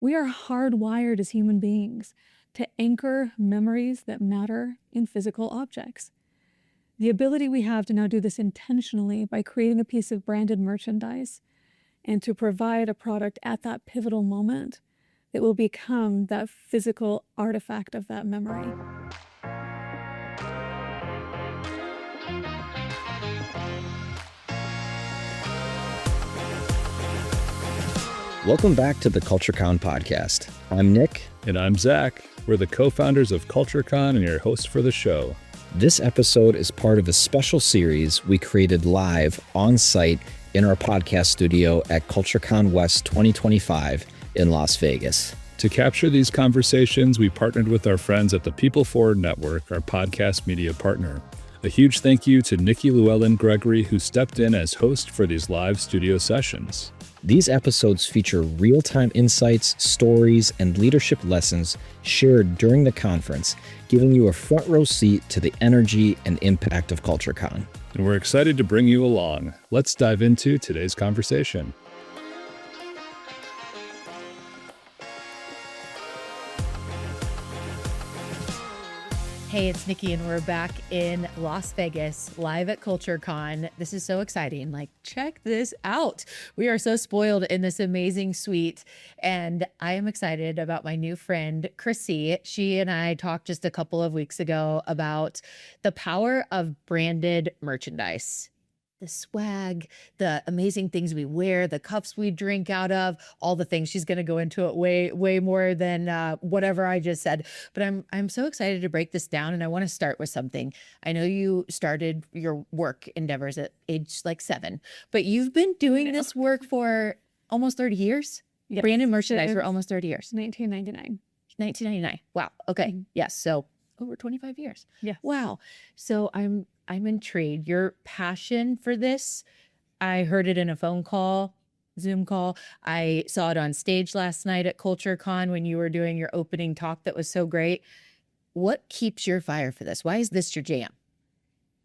We are hardwired as human beings to anchor memories that matter in physical objects. The ability we have to now do this intentionally by creating a piece of branded merchandise and to provide a product at that pivotal moment that will become that physical artifact of that memory. Welcome back to the CultureCon podcast. I'm Nick. And I'm Zach. We're the co-founders of CultureCon and your hosts for the show. This episode is part of a special series we created live on site in our podcast studio at CultureCon West 2025 in Las Vegas. To capture these conversations, we partnered with our friends at the People Forward Network, our podcast media partner. A huge thank you to Nikki Llewellyn Gregory, who stepped in as host for these live studio sessions. These episodes feature real-time insights, stories, and leadership lessons shared during the conference, giving you a front row seat to the energy and impact of CultureCon. And we're excited to bring you along. Let's dive into today's conversation. Hey, it's Nikki, and we're back in Las Vegas, live at CultureCon. This is so exciting. Check this out. We are so spoiled in this amazing suite, and I am excited about my new friend, Crissy. She and I talked just a couple of weeks ago about the power of branded merchandise. The swag, the amazing things we wear, the cups we drink out of, all the things. She's going to go into it way more than whatever I just said. But I'm so excited to break this down, and I want to start with something. I know you started your work endeavors at age 7, but you've been doing this work for almost 30 years? Yes. Branded merchandise for almost 30 years. 1999. 1999. Wow. Okay. Yes. So over 25 years. Yes. Wow. So I'm intrigued. Your passion for this, I heard it in a phone call, Zoom call. I saw it on stage last night at CultureCon when you were doing your opening talk that was so great. What keeps your fire for this? Why is this your jam?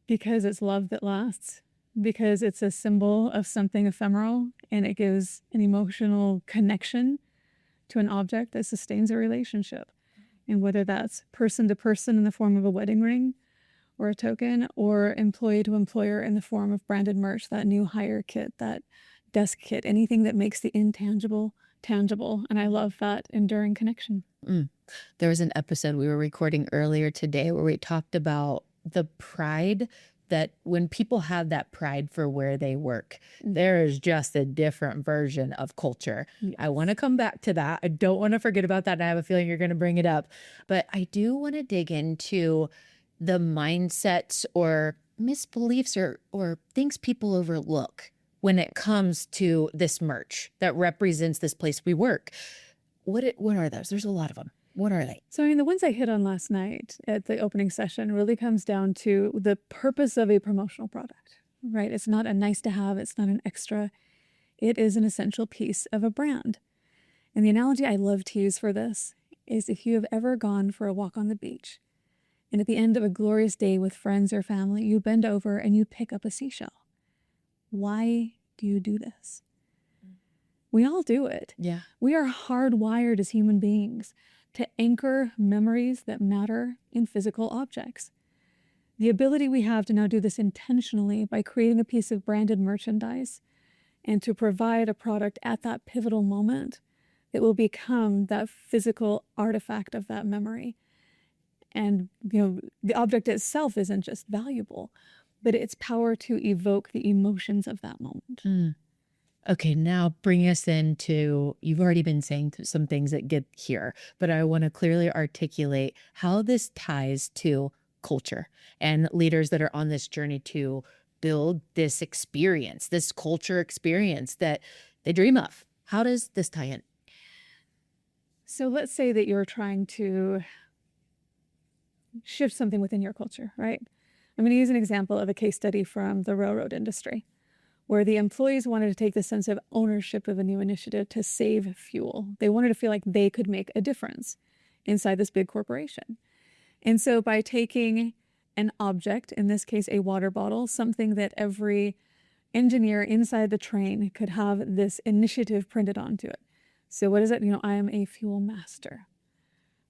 Because it's love that lasts. Because it's a symbol of something ephemeral, and it gives an emotional connection to an object that sustains a relationship. And whether that's person to person in the form of a wedding ring, or a token, or employee to employer in the form of branded merch, that new hire kit, that desk kit, anything that makes the intangible tangible. And I love that enduring connection. There was an episode we were recording earlier today where we talked about the pride that when people have that pride for where they work, there is just a different version of culture. Yes. I want to come back to that. I don't want to forget about that. And I have a feeling you're going to bring it up. But I do want to dig into the mindsets or misbeliefs or things people overlook when it comes to this merch that represents this place we work. What are those? There's a lot of them. What are they? So, the ones I hit on last night at the opening session really comes down to the purpose of a promotional product, right? It's not a nice to have. It's not an extra. It is an essential piece of a brand. And the analogy I love to use for this is if you have ever gone for a walk on the beach, and at the end of a glorious day with friends or family, you bend over and you pick up a seashell. Why do you do this? We all do it. Yeah. We are hardwired as human beings to anchor memories that matter in physical objects. The ability we have to now do this intentionally by creating a piece of branded merchandise and to provide a product at that pivotal moment that will become that physical artifact of that memory. And, the object itself isn't just valuable, but its power to evoke the emotions of that moment. Okay, now bring us into, you've already been saying some things that get here, but I want to clearly articulate how this ties to culture and leaders that are on this journey to build this experience, this culture experience that they dream of. How does this tie in? So let's say that you're trying to shift something within your culture, right? I'm going to use an example of a case study from the railroad industry, where the employees wanted to take the sense of ownership of a new initiative to save fuel. They wanted to feel like they could make a difference inside this big corporation. And so by taking an object, in this case, a water bottle, something that every engineer inside the train could have this initiative printed onto it. So what is it? I am a fuel master,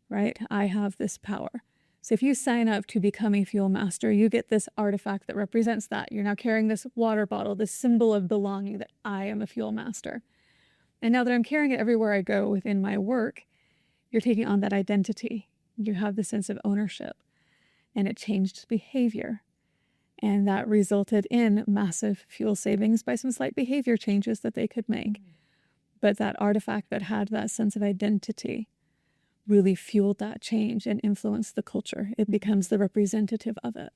right? I have this power. So if you sign up to become a fuel master, you get this artifact that represents that. You're now carrying this water bottle, this symbol of belonging, that I am a fuel master. And now that I'm carrying it everywhere I go within my work, you're taking on that identity. You have the sense of ownership, and it changed behavior. And that resulted in massive fuel savings by some slight behavior changes that they could make. But that artifact that had that sense of identity really fueled that change and influenced the culture. It becomes the representative of it.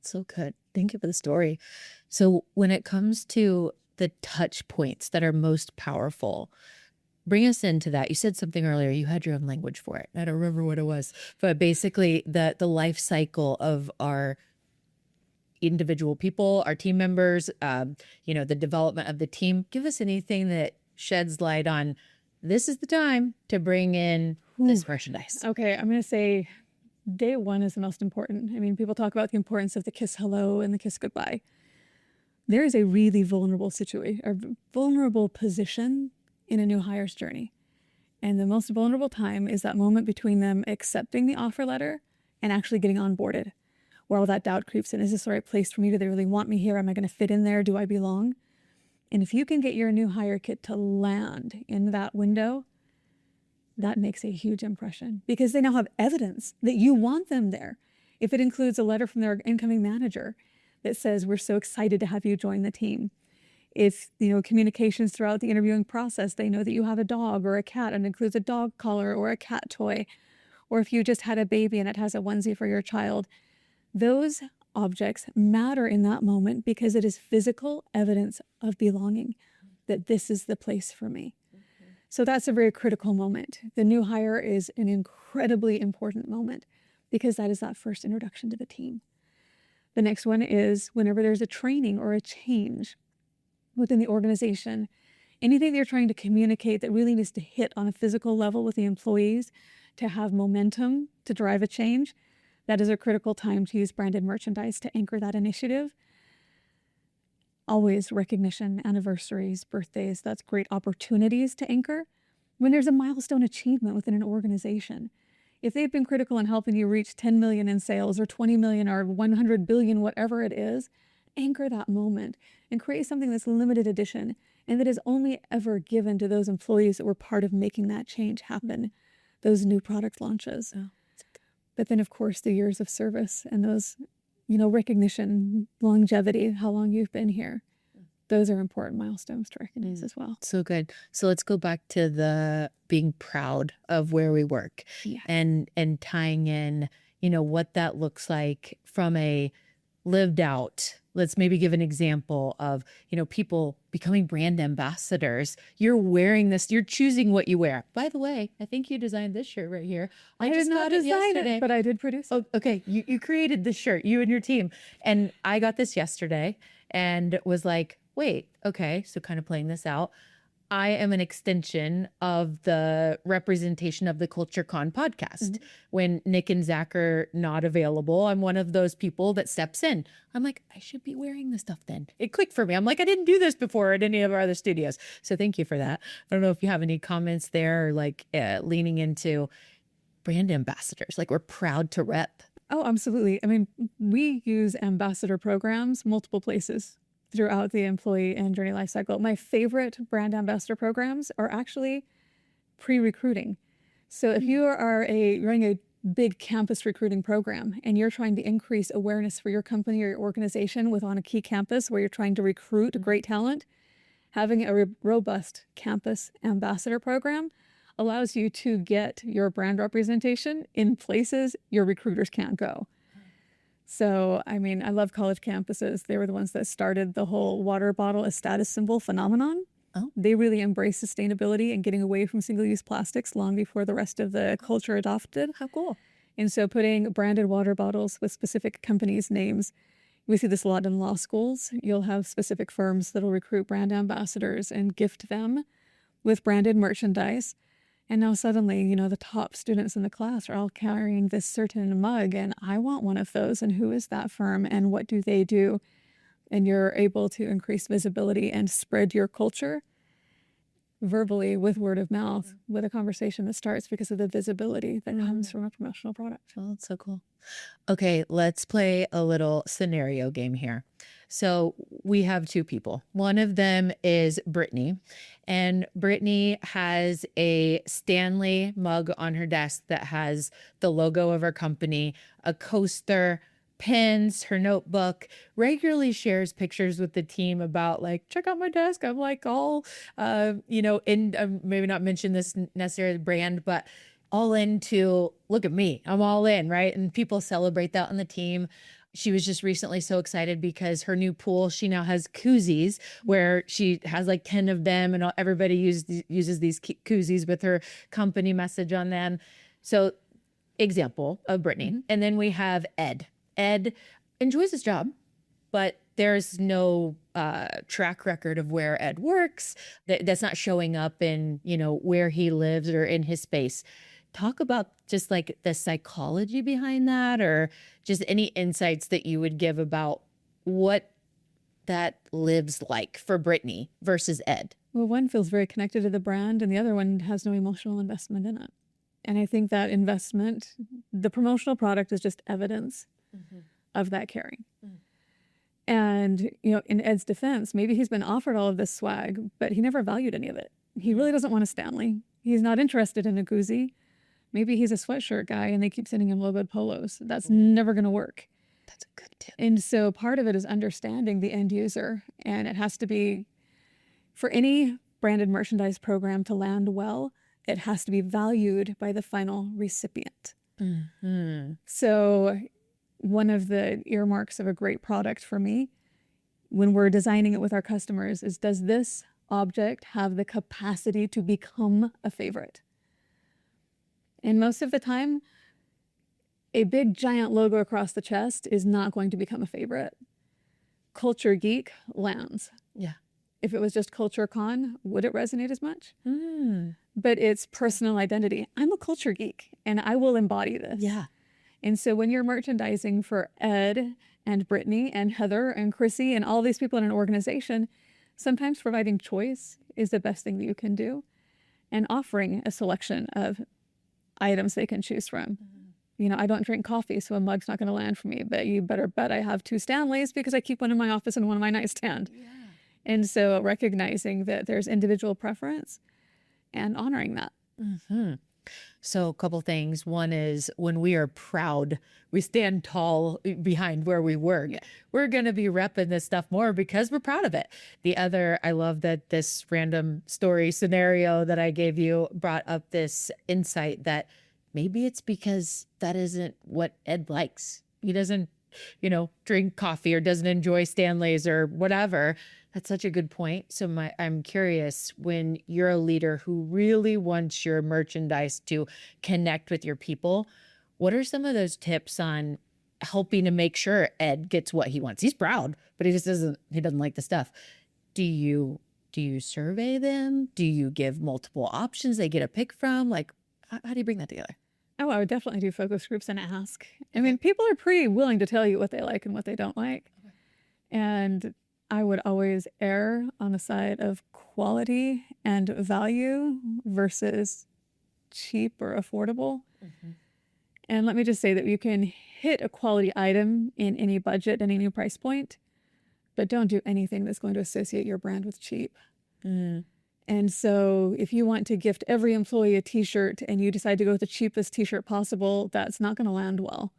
So good. Thank you for the story. So when it comes to the touch points that are most powerful, bring us into that. You said something earlier. You had your own language for it. I don't remember what it was, but basically the life cycle of our individual people, our team members, the development of the team. Give us anything that sheds light on this is the time to bring in this merchandise. Okay, I'm going to say day one is the most important. I mean, people talk about the importance of the kiss hello and the kiss goodbye. There is a really vulnerable situation, or vulnerable position in a new hire's journey. And the most vulnerable time is that moment between them accepting the offer letter and actually getting onboarded, where all that doubt creeps in. Is this the right place for me? Do they really want me here? Am I going to fit in there? Do I belong? And if you can get your new hire kit to land in that window, that makes a huge impression, because they now have evidence that you want them there. If it includes a letter from their incoming manager that says, we're so excited to have you join the team. If, communications throughout the interviewing process, they know that you have a dog or a cat and includes a dog collar or a cat toy, or if you just had a baby and it has a onesie for your child, those objects matter in that moment because it is physical evidence of belonging, that this is the place for me. So that's a very critical moment. The new hire is an incredibly important moment because that is that first introduction to the team. The next one is whenever there's a training or a change within the organization, anything they're trying to communicate that really needs to hit on a physical level with the employees to have momentum to drive a change, that is a critical time to use branded merchandise to anchor that initiative. Always recognition, anniversaries, birthdays, that's great opportunities to anchor. When there's a milestone achievement within an organization, if they've been critical in helping you reach 10 million in sales or 20 million or 100 billion, whatever it is, anchor that moment and create something that's limited edition and that is only ever given to those employees that were part of making that change happen, those new product launches. Oh. But then, of course, the years of service and those, recognition, longevity, how long you've been here. Those are important milestones to recognize as well. So good. So let's go back to the being proud of where we work and tying in, what that looks like from a lived out. Let's maybe give an example of, people becoming brand ambassadors. You're wearing this, you're choosing what you wear. By the way, I think you designed this shirt right here. I did not design it, but I did produce it. Oh, okay. You created this shirt, you and your team. And I got this yesterday and was like, wait, okay. So kind of playing this out. I am an extension of the representation of the CultureCon podcast. Mm-hmm. When Nick and Zach are not available, I'm one of those people that steps in. I'm like, I should be wearing this stuff then. It clicked for me. I'm like, I didn't do this before at any of our other studios. So thank you for that. I don't know if you have any comments there or like leaning into brand ambassadors. Like we're proud to rep. Oh, absolutely. I mean, we use ambassador programs multiple places throughout the employee and journey life cycle. My favorite brand ambassador programs are actually pre-recruiting. So if you are running a big campus recruiting program and you're trying to increase awareness for your company or your organization on a key campus where you're trying to recruit great talent, having a robust campus ambassador program allows you to get your brand representation in places your recruiters can't go. So, I mean, I love college campuses. They were the ones that started the whole water bottle as status symbol phenomenon. Oh. They really embraced sustainability and getting away from single-use plastics long before the rest of the culture adopted. How cool. And so putting branded water bottles with specific companies' names, we see this a lot in law schools. You'll have specific firms that'll recruit brand ambassadors and gift them with branded merchandise. And now suddenly, the top students in the class are all carrying this certain mug, and I want one of those. And who is that firm and what do they do? And you're able to increase visibility and spread your culture. verbally with word of mouth, with a conversation that starts because of the visibility that comes from a promotional product. Oh, that's so cool. Okay, let's play a little scenario game here. So we have two people. One of them is Brittany, and Brittany has a Stanley mug on her desk that has the logo of her company, a coaster, pens, her notebook, regularly shares pictures with the team about like, check out my desk. I'm like all, maybe not mention this necessarily brand, but all into look at me, I'm all in, right? And people celebrate that on the team. She was just recently so excited because her new pool, she now has koozies where she has like 10 of them, and everybody uses these koozies with her company message on them. So example of Brittany. And then we have Ed. Ed enjoys his job, but there's no track record of where Ed works. That's not showing up in, where he lives or in his space. Talk about just like the psychology behind that, or just any insights that you would give about what that lives like for Brittany versus Ed. Well, one feels very connected to the brand and the other one has no emotional investment in it. And I think that investment, the promotional product is just evidence of that caring. And, in Ed's defense, maybe he's been offered all of this swag, but he never valued any of it. He really doesn't want a Stanley. He's not interested in a koozie. Maybe he's a sweatshirt guy and they keep sending him logoed polos. That's never going to work. That's a good tip. And so part of it is understanding the end user. And it has to be, for any branded merchandise program to land well, it has to be valued by the final recipient. So one of the earmarks of a great product for me, when we're designing it with our customers, is does this object have the capacity to become a favorite? And most of the time, a big giant logo across the chest is not going to become a favorite. Culture Geek lands. Yeah. If it was just CultureCon, would it resonate as much? But it's personal identity. I'm a culture geek and I will embody this. Yeah. And so when you're merchandising for Ed and Brittany and Heather and Crissy and all these people in an organization, sometimes providing choice is the best thing that you can do, and offering a selection of items they can choose from. I don't drink coffee, so a mug's not going to land for me, but you better bet I have 2 Stanleys because I keep one in my office and one in my nightstand. Yeah. And so recognizing that there's individual preference and honoring that. So a couple things. One is when we are proud, we stand tall behind where we work. Yeah. We're going to be repping this stuff more because we're proud of it. The other, I love that this random story scenario that I gave you brought up this insight that maybe it's because that isn't what Ed likes. He doesn't, drink coffee or doesn't enjoy Stanleys or whatever. That's such a good point. So I'm curious, when you're a leader who really wants your merchandise to connect with your people, what are some of those tips on helping to make sure Ed gets what he wants? He's proud, but he doesn't like the stuff. Do you survey them? Do you give multiple options they get a pick from? Like, how do you bring that together? Oh, I would definitely do focus groups and ask. I mean, people are pretty willing to tell you what they like and what they don't like. Okay. And I would always err on the side of quality and value versus cheap or affordable. And let me just say that you can hit a quality item in any budget and any price point, but don't do anything that's going to associate your brand with cheap. And so if you want to gift every employee a t-shirt and you decide to go with the cheapest t-shirt possible, that's not going to land well.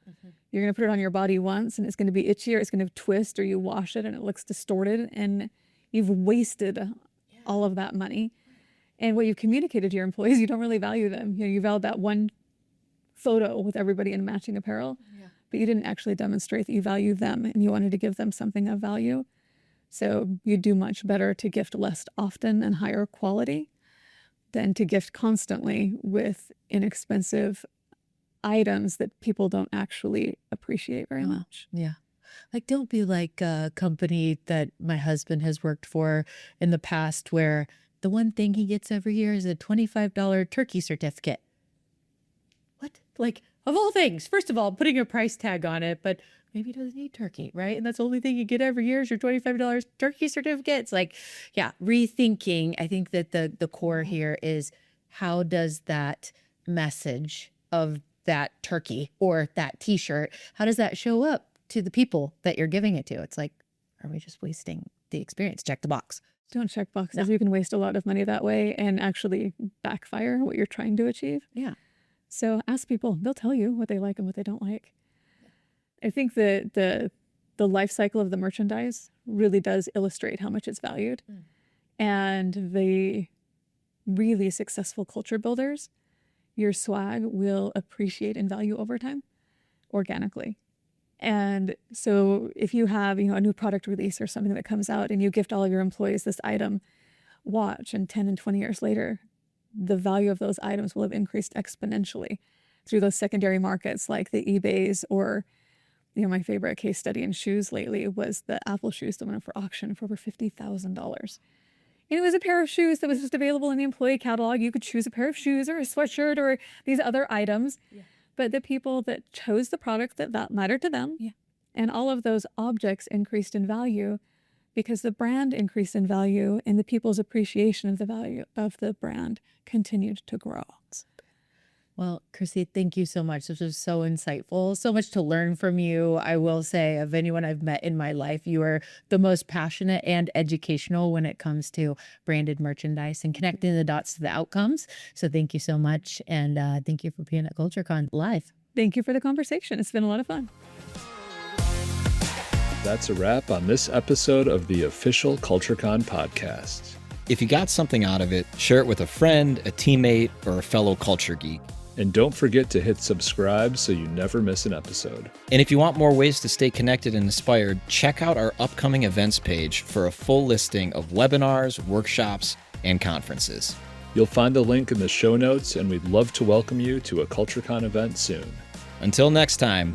You're going to put it on your body once and it's going to be itchy, or it's going to twist, or you wash it and it looks distorted, and you've wasted all of that money. And what you've communicated to your employees, you don't really value them. You value that one photo with everybody in matching apparel, but you didn't actually demonstrate that you value them and you wanted to give them something of value. So you do much better to gift less often and higher quality than to gift constantly with inexpensive items that people don't actually appreciate very much. Yeah. Like, don't be like a company that my husband has worked for in the past where the one thing he gets every year is a $25 turkey certificate. What? Like, of all things, first of all, putting a price tag on it, but maybe he doesn't eat turkey, right? And that's the only thing you get every year is your $25 turkey certificate. It's like, yeah, rethinking. I think that the core here is, how does that message of that turkey or that t-shirt, how does that show up to the people that you're giving it to? It's like, are we just wasting the experience? Check the box. Don't check boxes. No. You can waste a lot of money that way and actually backfire what you're trying to achieve. Yeah. So ask people. They'll tell you what they like and what they don't like. I think that the life cycle of the merchandise really does illustrate how much it's valued. And the really successful culture builders, your swag will appreciate in value over time, organically. And so if you have, a new product release or something that comes out and you gift all of your employees this item, watch, and 10 and 20 years later, the value of those items will have increased exponentially through those secondary markets like the eBays, or, my favorite case study in shoes lately was the Apple shoes that went up for auction for over $50,000. And it was a pair of shoes that was just available in the employee catalog. You could choose a pair of shoes or a sweatshirt or these other items. Yeah. But the people that chose the product that mattered to them, and all of those objects increased in value because the brand increased in value and the people's appreciation of the value of the brand continued to grow. Well, Crissy, thank you so much. This was so insightful, so much to learn from you. I will say, of anyone I've met in my life, you are the most passionate and educational when it comes to branded merchandise and connecting the dots to the outcomes. So thank you so much. And thank you for being at CultureCon Live. Thank you for the conversation. It's been a lot of fun. That's a wrap on this episode of the official CultureCon podcast. If you got something out of it, share it with a friend, a teammate, or a fellow culture geek. And don't forget to hit subscribe so you never miss an episode. And if you want more ways to stay connected and inspired, check out our upcoming events page for a full listing of webinars, workshops, and conferences. You'll find the link in the show notes, and we'd love to welcome you to a CultureCon event soon. Until next time,